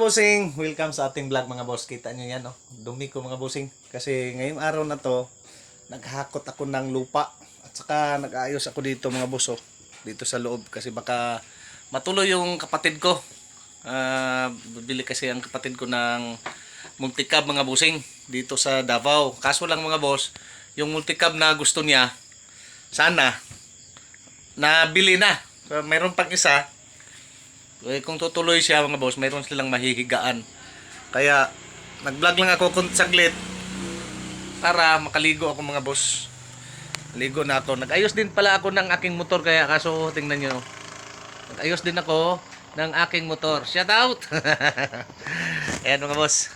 Bossing, welcome sa ating vlog mga boss. Kita nyo yan, oh. Dumi ko mga bossing. Kasi ngayong araw na to, naghakot ako ng lupa. At saka nag-aayos ako dito mga boss, oh. Dito sa loob. Kasi baka matuloy yung kapatid ko. Bibili kasi ang kapatid ko ng multicab mga bossing. Dito sa Davao. Kaso lang mga boss, yung multicab na gusto niya, sana, nabili na. So, mayroon pang isa. Kung tutuloy siya mga boss, mayroon silang mahihigaan. Kaya nag-vlog lang ako saglit para makaligo ako mga boss. Ligo na ako. Nag-ayos din pala ako ng aking motor, kaya kaso tingnan nyo. Nag-ayos din ako ng aking motor. Shout out! Ayan mga boss.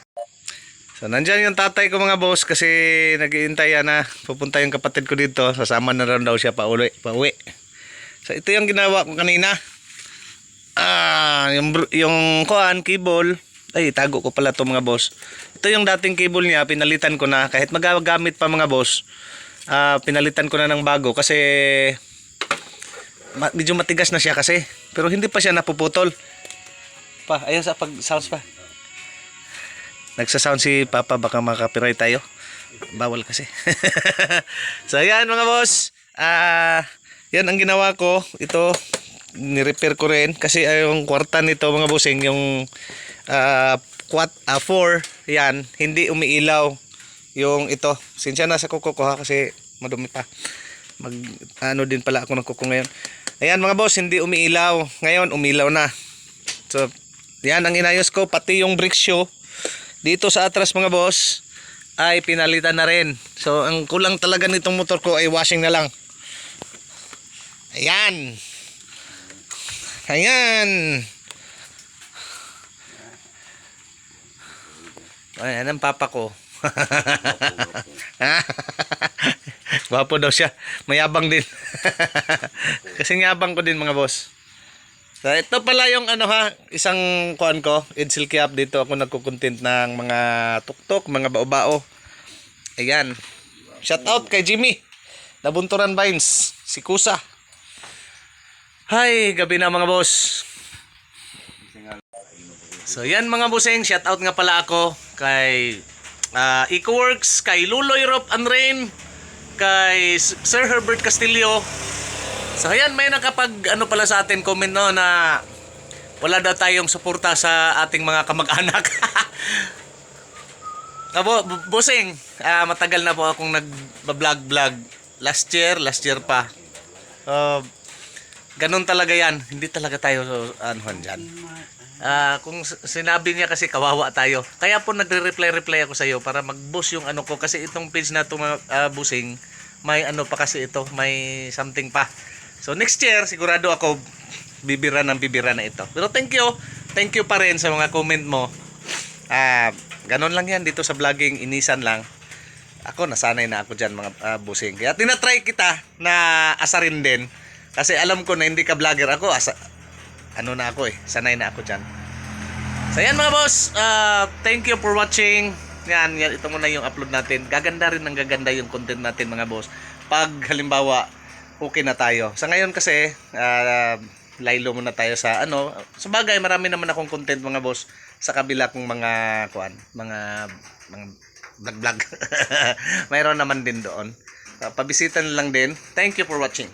So nandyan yung tatay ko mga boss kasi nag-iintay na pupunta yung kapatid ko dito. Sasama na rin daw siya pauwi. So ito yung ginawa ko kanina. Yung kuan cable, ay tago ko pala to mga boss. Ito yung dating cable niya, pinalitan ko na kahit magagamit pa mga boss. Pinalitan ko na ng bago kasi medyo matigas na siya kasi, pero hindi pa siya napuputol. Ayun sa pag sounds pa. Nagsa-sound si Papa, baka maka-copyright tayo. Bawal kasi. So ayan mga boss. Yan ang ginawa ko. Ito ni-repair ko rin kasi yung kwarta nito mga bossing, yung 4 yan, hindi umiilaw yung ito. Sinsya na sa kuko ko ha, kasi madumi pa. Din pala ako ng kuko ngayon. Ayan mga boss, hindi umiilaw. Ngayon umilaw na. So yan ang inayos ko, pati yung brake shoe dito sa atras mga boss ay pinalitan na rin. So ang kulang talaga nitong motor ko ay washing na lang. Ayan. Ayan. Ayan ang papa ko. Gwapo daw siya. Mayabang din. Kasi yabang ko din mga boss. So, ito pala yung isang kuan ko. Idsilky up dito ako nagko-content ng mga tuktok, mga bao-bao. Ayan. Shout out kay Jimmy. Nabunturan Vines. Si Kusa. Hi, gabi na mga boss. So yan mga bossing, shout out nga pala ako kay EcoWorks, kay Luloy Rope and Rain, kay Sir Herbert Castillo. So yan, may nakapag pala sa atin comment no na wala daw tayong suporta sa ating mga kamag-anak. Bossing, matagal na po akong nag-vlog last year pa. Ganun talaga yan. Hindi talaga tayo dyan. Kung sinabi niya kasi kawawa tayo. Kaya po nagre-reply ako sa iyo para mag-boost yung ko. Kasi itong page na ito boosting, may pa kasi ito. May something pa. So next year, sigurado ako bibira na ito. Pero thank you. Thank you pa rin sa mga comment mo. Ganun lang yan dito sa vlogging. Inisan lang. Ako, nasanay na ako dyan mga boosting. Kaya tinatry kita na asarin din. Kasi alam ko na hindi ka vlogger ako, na ako sanay na ako dyan. So yan mga boss, thank you for watching. Yan, ito muna yung upload natin. Gaganda rin ng gaganda yung content natin mga boss. Pag halimbawa, okay na tayo. Sa ngayon kasi, laylo muna tayo sa sa bagay, marami naman akong content mga boss sa kabila kong mga vlog. Mayroon naman din doon. Pabisita lang din. Thank you for watching.